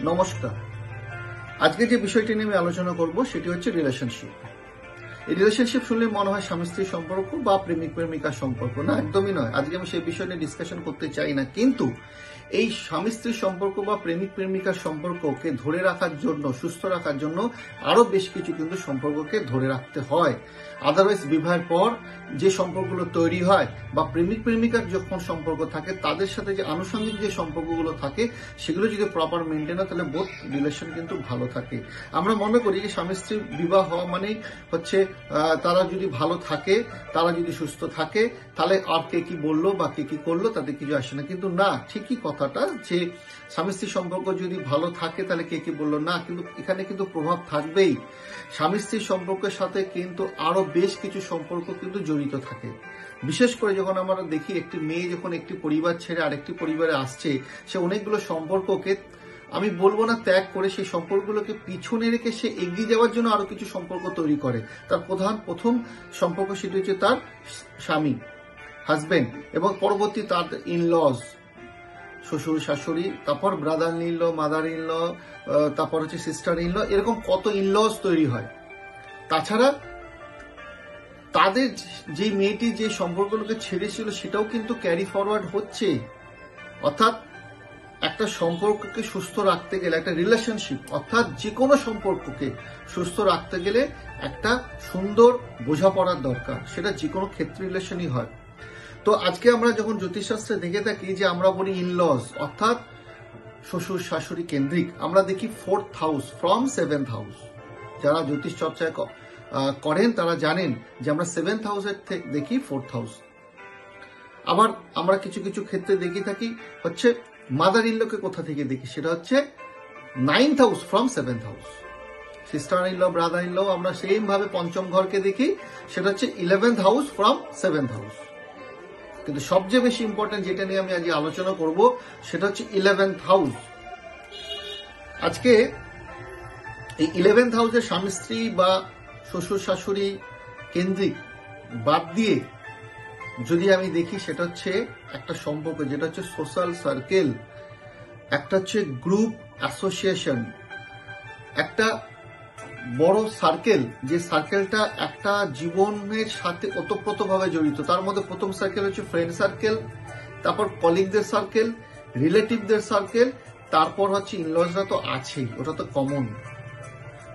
নমস্কার। আজকে যে বিষয়টি নিয়ে আমি আলোচনা করব সেটি হচ্ছে রিলেশনশিপ। এই রিলেশনশিপ শুনলে মনে হয় স্বামী স্ত্রীর সম্পর্ক বা প্রেমিক প্রেমিকার সম্পর্ক। না, একদমই নয়। আজকে আমি সেই বিষয় নিয়ে ডিসকাশন করতে চাই না, কিন্তু এই স্বামী স্ত্রীর সম্পর্ক বা প্রেমিক প্রেমিকার সম্পর্ককে ধরে রাখার জন্য, সুস্থ রাখার জন্য আরো বেশ কিছু কিন্তু সম্পর্ককে ধরে রাখতে হয়। আদারওয়াইজ বিবাহের পর যে সম্পর্কগুলো তৈরি হয় বা প্রেমিক প্রেমিকার যখন সম্পর্ক থাকে তাদের সাথে যে আনুষঙ্গিক যে সম্পর্কগুলো থাকে সেগুলো যদি প্রপার মেনটেন হয় তাহলে বোথ রিলেশন কিন্তু ভালো থাকে। আমরা মনে করি যে স্বামী স্ত্রী বিবাহ হওয়া মানেই হচ্ছে তারা যদি ভালো থাকে, তারা যদি সুস্থ থাকে, তাহলে আর কে কি বললো বা কে কি করলো তাতে কিছু আসে না। কিন্তু না, ঠিকই কথাটা যে স্বামী স্ত্রী সম্পর্ক যদি ভালো থাকে তাহলে কে কি বললো না, কিন্তু এখানে কিন্তু প্রভাব থাকবেই। স্বামী স্ত্রীর সম্পর্কের সাথে কিন্তু আরো বেশ কিছু সম্পর্ক কিন্তু জড়িত থাকে। বিশেষ করে যখন আমরা দেখি একটি মেয়ে যখন একটি পরিবার ছেড়ে আরেকটি পরিবারে আসছে, সে অনেকগুলো সম্পর্ককে, আমি বলবো না ত্যাগ করে, সেই সম্পর্কগুলোকে পিছনে রেখে সে এগিয়ে যাওয়ার জন্য আরো কিছু সম্পর্ক তৈরি করে। তার প্রথম সম্পর্ক সেটি হচ্ছে তার স্বামী, হাজবেন্ড, এবং পরবর্তী তার ইনলজ, শ্বশুর শাশুড়ি, তারপর brother in law, mother in law, তারপর হচ্ছে সিস্টার ইন ল, এরকম কত ইনলজ তৈরি হয়। তাছাড়া তাদের যে মেয়েটি যে সম্পর্কগুলোকে ছেড়েছিল সেটাও কিন্তু ক্যারি ফরওয়ার্ড হচ্ছে। অর্থাৎ একটা সম্পর্ককে সুস্থ রাখতে গেলে, একটা রিলেশনশিপ অর্থাৎ যে কোনো সম্পর্ককে সুস্থ রাখতে গেলে একটা সুন্দর বোঝাপড়ার দরকার, সেটা যে কোনো ক্ষেত্রে রিলেশনই হয়। তো আজকে আমরা যখন জ্যোতিষশাস্ত্রে দেখে থাকি যে আমরা বলি ইনলজ অর্থাৎ শ্বশুর শাশুড়ি কেন্দ্রিক, আমরা দেখি 4th house from 7th house. যারা জ্যোতিষ চর্চায় করেন তারা জানেন যে আমরা 7th হাউসের থেকে দেখি 4th হাউস। আবার আমরা কিছু কিছু ক্ষেত্রে দেখি থাকি হচ্ছে মাদার ইনলকে কোথা থেকে দেখি, সেটা হচ্ছে 9th house from 7th house. Sister enol, brother enol আমরা সেম ভাবে পঞ্চম ঘরকে দেখি, সেটা হচ্ছে 11th house from 7th house. কিন্তু সবচেয়ে বেশি ইম্পর্টেন্ট যেটা নিয়ে আমি আজকে আলোচনা করব সেটা হচ্ছে 11th হাউস। আজকে এই 11th হাউসের স্বামী স্ত্রী বা শ্বশুর শাশুড়ি কেন্দ্রিক বাদ দিয়ে যদি আমি দেখি, সেটা হচ্ছে একটা সম্পর্ক যেটা হচ্ছে সোশ্যাল সার্কেল, একটা হচ্ছে গ্রুপ অ্যাসোসিয়েশন, একটা বড় সার্কেল, যে সার্কেলটা একটা জীবনের সাথে ওতপ্রোতভাবে জড়িত। তার মধ্যে প্রথম সার্কেল হচ্ছে ফ্রেন্ড সার্কেল, তারপর কলিগদের সার্কেল, রিলেটিভদের সার্কেল, তারপর হচ্ছে ইনলজরা তো আছেই, ওটা তো কমন।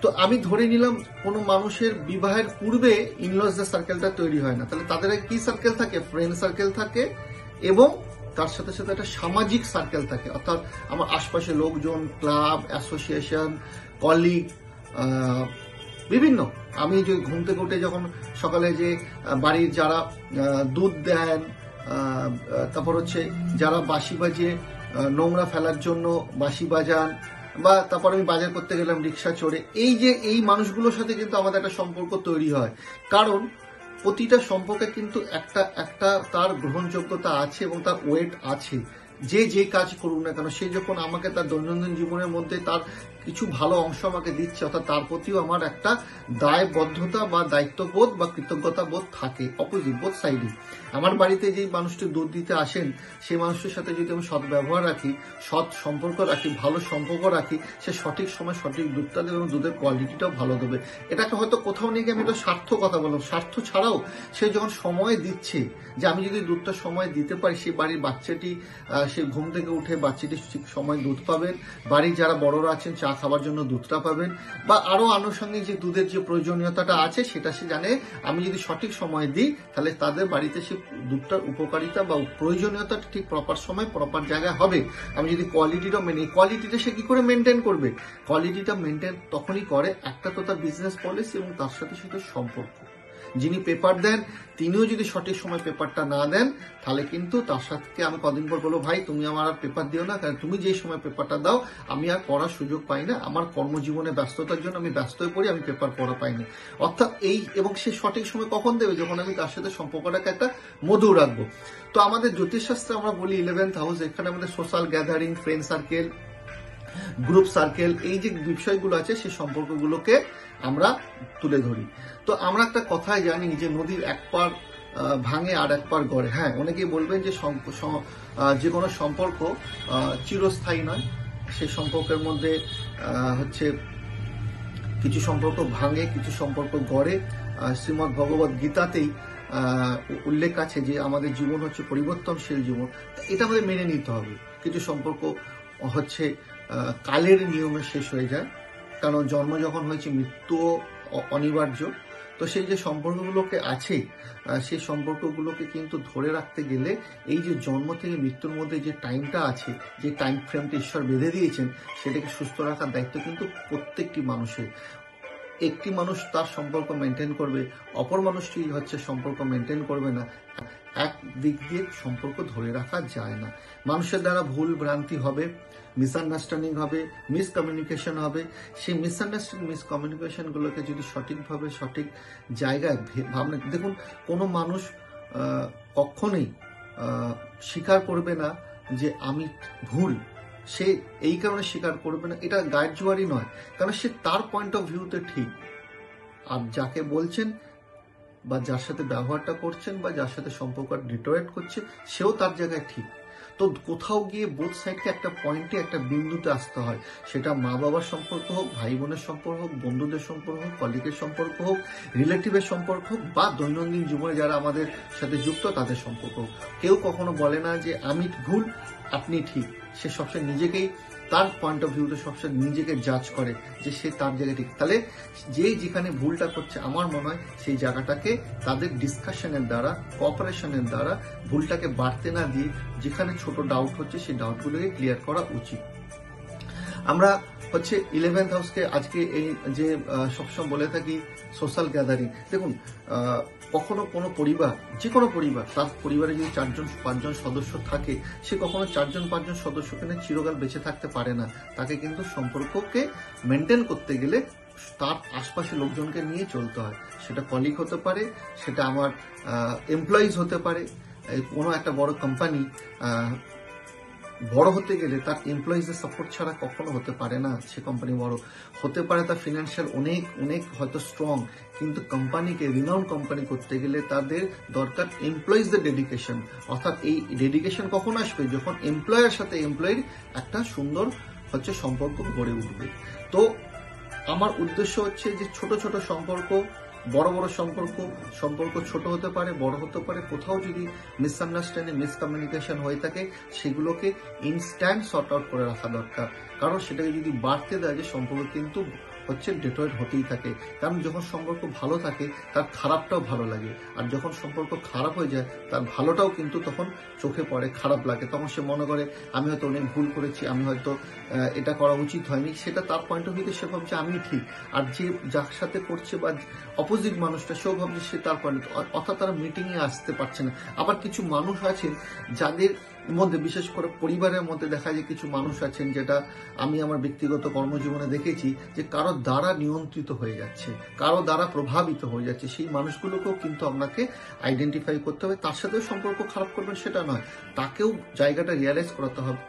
তো আমি ধরে নিলাম কোনো মানুষের বিবাহের পূর্বে ইনলজদের সার্কেলটা তৈরি হয় না, তাহলে তাদের কি সার্কেল থাকে? ফ্রেন্ড সার্কেল থাকে, এবং তার সাথে সাথে একটা সামাজিক সার্কেল থাকে, অর্থাৎ আমার আশপাশে লোকজন, ক্লাব, অ্যাসোসিয়েশন, কলিগ, বিভিন্ন। আমি যে ঘুম থেকে উঠে যখন সকালে যে বাড়ির যারা দুধ দেন, তারপর হচ্ছে যারা বাঁশি বাজিয়ে নোংরা ফেলার জন্য বাঁশি বাজান, বা তারপর আমি বাজার করতে গেলাম রিক্সা চড়ে, এই মানুষগুলোর সাথে কিন্তু আমাদের একটা সম্পর্ক তৈরি হয়। কারণ প্রতিটা সম্পর্কে কিন্তু একটা তার গ্রহণযোগ্যতা আছে এবং তার ওয়েট আছে। যে কাজ করুক না কেন, সে যখন আমাকে তার দৈনন্দিন জীবনের মধ্যে তার কিছু ভালো অংশ আমাকে দিচ্ছে, অর্থাৎ তার প্রতিও আমার একটা দায়বদ্ধতা বা দায়িত্ববোধ বা কৃতজ্ঞতা বোধ থাকে। অপোজিট, বোথ সাইডে। আমার বাড়িতে যে মানুষটি দুধ দিতে আসেন, সেই মানুষটির সাথে যদি আমি সৎ ব্যবহার রাখি, সৎ সম্পর্ক রাখি, ভালো সম্পর্ক রাখি, সে সঠিক সময় সঠিক দুধটা দেবে এবং দুধের কোয়ালিটিটাও ভালো দেবে। এটাকে হয়তো কোথাও নিয়ে গিয়ে আমি একটা স্বার্থ কথা বললাম, স্বার্থ ছাড়াও সে যখন সময় দিচ্ছে, যে আমি যদি দুধটা সময় দিতে পারি, সে বাড়ির বাচ্চাটি, সে ঘুম থেকে উঠে বাচ্চাটি ঠিক সময় দুধ পাবেন, বাড়ির যারা বড়রা আছেন চা খাবার জন্য দুধটা পাবেন, বা আরো আনুষঙ্গিক যে দুধের যে প্রয়োজনীয়তাটা আছে সেটা সে জানে। আমি যদি সঠিক সময় দিই তাহলে তাদের বাড়িতে সে দুধটার উপকারিতা বা প্রয়োজনীয়তাটা ঠিক প্রপার সময় প্রপার জায়গায় হবে। আমি যদি কোয়ালিটিটা কোয়ালিটিটা সে কি করে মেনটেন করবে? কোয়ালিটিটা মেনটেন তখনই করে, একটা তো তার বিজনেস পলিসি এবং তার সাথে সাথে সম্পর্ক। যিনি পেপার দেন তিনিও যদি সঠিক সময় পেপারটা না দেন, তাহলে কিন্তু তার সাথে আমি কদিন পর বলবো, ভাই তুমি আমার আর পেপার দিও না, কারণ তুমি যেই সময় পেপারটা দাও আমি আর পড়ার সুযোগ পাই না, আমার কর্মজীবনে ব্যস্ততার জন্য আমি ব্যস্ত হয়ে পড়ি, আমি পেপার পড়া পাইনি। অর্থাৎ এবং সে সঠিক সময় কখন দেবে? যখন আমি তার সাথে সম্পর্কটাকে একটা মধুর রাখবো। তো আমাদের জ্যোতিষশাস্ত্রে আমরা বলি 11th হাউস, এখানে আমাদের social gathering, friend circle, group circle, এই যে বিষয়গুলো আছে সেই সম্পর্কগুলোকে আমরা তুলে ধরি। তো আমরা একটা কথাই জানি যে নদীর এক পার ভাঙে আর এক পার গড়ে। হ্যাঁ, অনেকেই বলবেন যে যে কোনো সম্পর্ক চিরস্থায়ী নয়, সেই সম্পর্কের মধ্যে হচ্ছে কিছু সম্পর্ক ভাঙে, কিছু সম্পর্ক গড়ে। শ্রীমদ্ ভগবত গীতাতেই উল্লেখ আছে যে আমাদের জীবন হচ্ছে পরিবর্তনশীল জীবন, এটা আমাদের মেনে নিতে হবে। কিছু সম্পর্ক হচ্ছে কালের নিয়মে শেষ হয়ে যায়, কারণ জন্ম যখন হয়েছে মৃত্যু অনিবার্য। তো সেই যে সম্পর্কগুলোকে আছে, সেই সম্পর্কগুলোকে কিন্তু ধরে রাখতে গেলে এই যে জন্ম থেকে মৃত্যুর মধ্যে যে টাইমটা আছে, যে টাইম ফ্রেমটা ঈশ্বর বেঁধে দিয়েছেন, সেটাকে সুস্থ রাখার দায়িত্ব কিন্তু প্রত্যেকটি মানুষের। একটি মানুষ তার সম্পর্ক মেনটেন করবে, অপর মানুষটি হচ্ছে সম্পর্ক মেনটেন করবে না, এক দিক দিয়ে সম্পর্ক ধরে রাখা যায় না। মানুষের দ্বারা ভুল ভ্রান্তি হবে, মিসআন্ডারস্ট্যান্ডিং হবে, মিসকমিউনিকেশন হবে। সেই মিসআন্ডারস্ট্যান্ডিং মিসকমিউনিকেশনগুলোকে যদি সঠিকভাবে সঠিক জায়গায় ভাবনা, দেখুন কোনো মানুষ কখনোই স্বীকার করবে না যে আমি ভুল, সে এই কারণে স্বীকার করবে না, এটা গায়ের জোয়ারি নয়, কারণ সে তার পয়েন্ট অফ ভিউতে ঠিক। আর যাকে বলছেন বা যার সাথে ব্যবহারটা করছেন বা যার সাথে সম্পর্ক ডিটোরেট করছে, সেও তার জায়গায় ঠিক। তো কোথাও গিয়ে বোথ সাইডকে একটা পয়েন্টে, একটা বিন্দুতে আসতে হয়। সেটা মা বাবার সম্পর্ক হোক, ভাই বোনের সম্পর্ক হোক, বন্ধুদের সম্পর্ক হোক, কলিগের সম্পর্ক হোক, রিলেটিভের সম্পর্ক হোক, বা দৈনন্দিন জীবনে যারা আমাদের সাথে যুক্ত তাদের সম্পর্ক হোক। কেউ কখনো বলে না যে আমি ভুল আপনি ঠিক। সে সবসময় নিজেকেই, তার পয়েন্ট অফ ভিউতে সবসময় নিজেকে জাজ করে যে সে তার জায়গায় ঠিক। তাহলে যে যেখানে ভুলটা করছে, আমার মনে হয় সেই জায়গাটাকে তাদের ডিসকাশনের দ্বারা, কোঅপারেশনের দ্বারা ভুলটাকে বাড়তে না দিয়ে যেখানে ছোট ডাউট হচ্ছে সেই ডাউটগুলোকে ক্লিয়ার করা উচিত। আমরা হচ্ছে 11th হাউসকে আজকে এই যে সবসময় বলে থাকি সোশ্যাল গ্যাদারিং। দেখুন, কখনো কোনো পরিবার, যে কোনো পরিবার, তার পরিবারে যদি 4-5জন সদস্য থাকে, সে কখনো 4-5জন সদস্যকে নিয়ে চিরকাল বেঁচে থাকতে পারে না। তাকে কিন্তু সম্পর্ককে মেনটেন করতে গেলে তার আশপাশে লোকজনকে নিয়ে চলতে হয়। সেটা কলিগ হতে পারে, সেটা আমার এমপ্লয়িজ হতে পারে। কোনো একটা বড় কোম্পানি বড় হতে গেলে তার এমপ্লয়িজের সাপোর্ট ছাড়া কখনো হতে পারে না। সে কোম্পানি বড় হতে পারে, তার ফিনান্সিয়াল অনেক অনেক হয়তো স্ট্রং, কিন্তু কোম্পানিকে রিনাউন্ড কোম্পানি করতে গেলে তাদের দরকার এমপ্লয়িজদের ডেডিকেশন। অর্থাৎ এই ডেডিকেশন কখন আসবে? যখন এমপ্লয়ার সাথে এমপ্লয়ির একটা সুন্দর হচ্ছে সম্পর্ক গড়ে উঠবে। তো আমার উদ্দেশ্য হচ্ছে যে ছোট ছোট সম্পর্ক, বড় বড় সম্পর্ক ছোট হতে পারে, বড় হতে পারে, কোথাও যদি মিসআন্ডারস্ট্যান্ডিং মিসকমিউনিকেশন হয়ে থাকে, সেগুলোকে ইনস্ট্যান্ট সর্ট আউট করে রাখা দরকার। কারণ সেটাকে যদি বাড়তে দেয়, যে সম্পর্ক কিন্তু হচ্ছে ডেটোয়েট হতেই থাকে। কারণ যখন সম্পর্ক ভালো থাকে তার খারাপটাও ভালো লাগে, আর যখন সম্পর্ক খারাপ হয়ে যায় তার ভালোটাও কিন্তু তখন চোখে পড়ে, খারাপ লাগে। তখন সে মনে করে আমি হয়তো অনেক ভুল করেছি, আমি হয়তো এটা করা উচিত হয়নি। সেটা তার পয়েন্ট অফ ভিউতে সে ভাবছে আমি ঠিক, আর যে যার সাথে করছে বা অপোজিট মানুষটা, সেও ভাবছে সে তার পয়েন্ট, অর্থাৎ তারা মিটিংয়ে আসতে পারছে না। আবার কিছু মানুষ আছেন যাদের মধ্যে, বিশেষ করে পরিবারের মধ্যে দেখা যায় কিছু মানুষ আছেন, যেটা আমি আমার ব্যক্তিগত কর্মজীবনে দেখেছি, যে কারো দ্বারা নিয়ন্ত্রিত হয়ে যাচ্ছে, কারো দ্বারা প্রভাবিত হয়ে যাচ্ছে। সেই মানুষগুলোকেও কিন্তু আপনাকে আইডেন্টিফাই করতে হবে। তার সাথেও সম্পর্ক খারাপ করবেন সেটা নয়, তাকেও জায়গাটা রিয়ালাইজ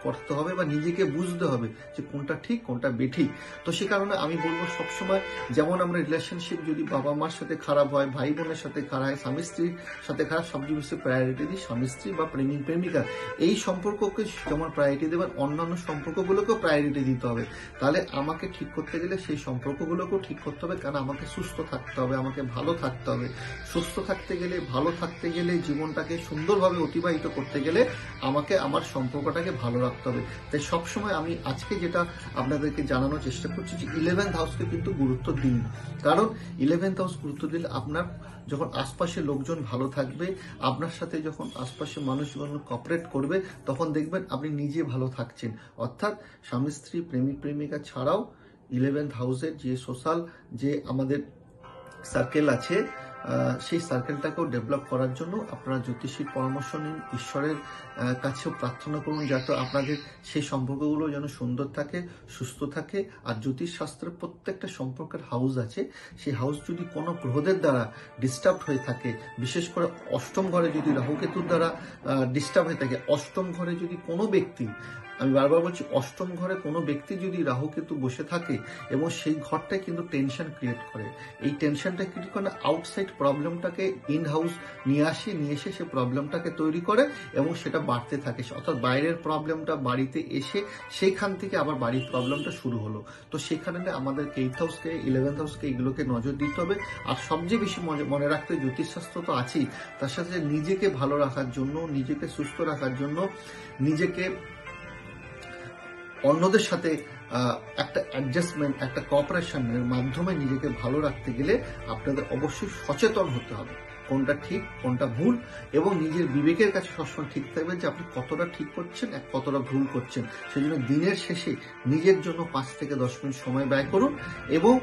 করতে হবে বা নিজেকে বুঝতে হবে যে কোনটা ঠিক কোনটা বেঠিক। তো সে কারণে আমি বলবো, সবসময় যেমন আমরা রিলেশনশিপ যদি বাবা মার সাথে খারাপ হয়, ভাই বোনের সাথে খারাপ হয়, স্বামী স্ত্রীর সাথে খারাপ, সবচেয়ে বেশি প্রায়োরিটি দিই স্বামী স্ত্রী বা প্রেমিক প্রেমিকা। এই সম্পর্ককে যেমন প্রায়োরিটি দেবেন, অন্যান্য সম্পর্কগুলোকেও প্রায়োরিটি দিতে হবে। তাহলে আমাকে ঠিক করতে গেলে সেই সম্পর্কগুলোকেও ঠিক করতে হবে, কারণ আমাকে সুস্থ থাকতে হবে, আমাকে ভালো থাকতে হবে। সুস্থ থাকতে গেলে, ভালো থাকতে গেলে, জীবনটাকে সুন্দরভাবে অতিবাহিত করতে গেলে আমাকে আমার সম্পর্কটাকে ভালো রাখতে হবে। তাই সবসময় আমি আজকে যেটা আপনাদেরকে জানানোর চেষ্টা করছি যে 11th হাউসকে কিন্তু গুরুত্ব দিন। কারণ 11th হাউস গুরুত্ব দিলে আপনার যখন আশপাশে লোকজন ভালো থাকবে, আপনার সাথে যখন আশপাশে মানুষজন কোঅপারেট করবে, তখন দেখবেন আপনি নিজে ভালো থাকছেন। অর্থাৎ স্বামী স্ত্রী প্রেমিক প্রেমিকা ছাড়াও 11th হাউসের যে সোশ্যাল যে আমাদের সার্কেল আছে, সেই সার্কেলটাকেও ডেভেলপ করার জন্য আপনারা জ্যোতিষীর পরামর্শ নিন, ঈশ্বরের কাছেও প্রার্থনা করুন যাতে আপনাদের সেই সম্পর্কগুলো যেন সুন্দর থাকে, সুস্থ থাকে। আর জ্যোতিষ শাস্ত্রের প্রত্যেকটা সম্পর্কের হাউস আছে, সেই হাউস যদি কোনো গ্রহদের দ্বারা ডিস্টার্ব হয়ে থাকে, বিশেষ করে অষ্টম ঘরে যদি রাহুকেতুর দ্বারা ডিস্টার্ব হয়ে থাকে, অষ্টম ঘরে যদি কোনো ব্যক্তি আমি বারবার বলছি, অষ্টম ঘরে কোনো ব্যক্তি যদি রাহু কেতু বসে থাকে এবং সেই ঘরটায় কিন্তু টেনশন ক্রিয়েট করে, এই টেনশনটা ক্রিয়েট করে আউটসাইড প্রবলেমটাকে ইন হাউস নিয়ে এসে সে প্রবলেমটাকে তৈরি করে এবং সেটা বাড়তে থাকে। অর্থাৎ বাইরের প্রবলেমটা বাড়িতে এসে সেইখান থেকে আবার বাড়ির প্রবলেমটা শুরু হলো। তো সেখানে আমাদের 8th হাউসকে 11th হাউসকে এগুলোকে নজর দিতে হবে। আর সবচেয়ে বেশি মনে রাখতে, জ্যোতিষশাস্ত্র তো আছেই, তার সাথে নিজেকে ভালো রাখার জন্য, নিজেকে সুস্থ রাখার জন্য, নিজেকে অন্যদের সাথে একটা অ্যাডজাস্টমেন্ট, একটা কোঅপারেশনের মাধ্যমে নিজেকে ভালো রাখতে গেলে আপনাদের অবশ্যই সচেতন হতে হবে কোনটা ঠিক কোনটা ভুল, এবং নিজের বিবেকের কাছে সবসময় ঠিক থাকবেন যে আপনি কতটা ঠিক করছেন আর কতটা ভুল করছেন। সেই জন্য দিনের শেষে নিজের জন্য 5 থেকে 10 মিনিট সময় ব্যয় করুন এবং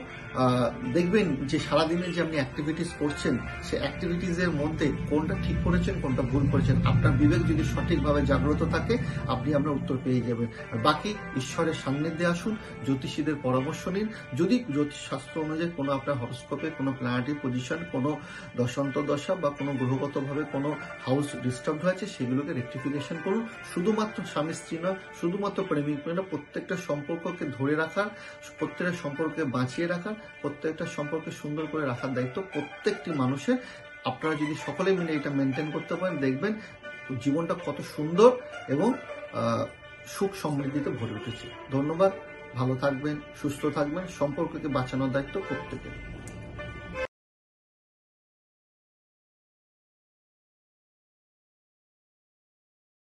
দেখবেন যে সারাদিনে যে আপনি অ্যাক্টিভিটিস করছেন, সে অ্যাক্টিভিটিসের মধ্যে কোনটা ঠিক করেছেন কোনটা ভুল করেছেন। আপনার বিবেক যদি সঠিকভাবে জাগ্রত থাকে, আপনি আপনার উত্তর পেয়ে যাবেন। আর বাকি ঈশ্বরের সান্নিধ্যে আসুন, জ্যোতিষীদের পরামর্শ নিন। যদি জ্যোতিষশাস্ত্র অনুযায়ী কোনো আপনার হরোস্কোপে কোনো প্ল্যানেটারি পজিশন, কোনো দশা বা কোনো গ্রহগতভাবে কোনো হাউস ডিস্টার্ব হয়েছে, সেগুলোকে রেকটিফিকেশন করুন। শুধুমাত্র স্বামী স্ত্রী নয়, শুধুমাত্র প্রেমিক প্রেমিকা, প্রত্যেকটা সম্পর্ককে ধরে রাখার, প্রত্যেকটা সম্পর্ককে বাঁচিয়ে রাখার, প্রত্যেকটা সম্পর্কে সুন্দর করে রাখার দায়িত্ব প্রত্যেকটি মানুষের। আপনারা যদি সকলে মিলে এটা মেনটেন করতে পারেন, দেখবেন জীবনটা কত সুন্দর এবং সুখ সমৃদ্ধিতে ভরে উঠেছে। ধন্যবাদ, ভালো থাকবেন, সুস্থ থাকবেন, সম্পর্ককে বাঁচানোর দায়িত্ব প্রত্যেকের।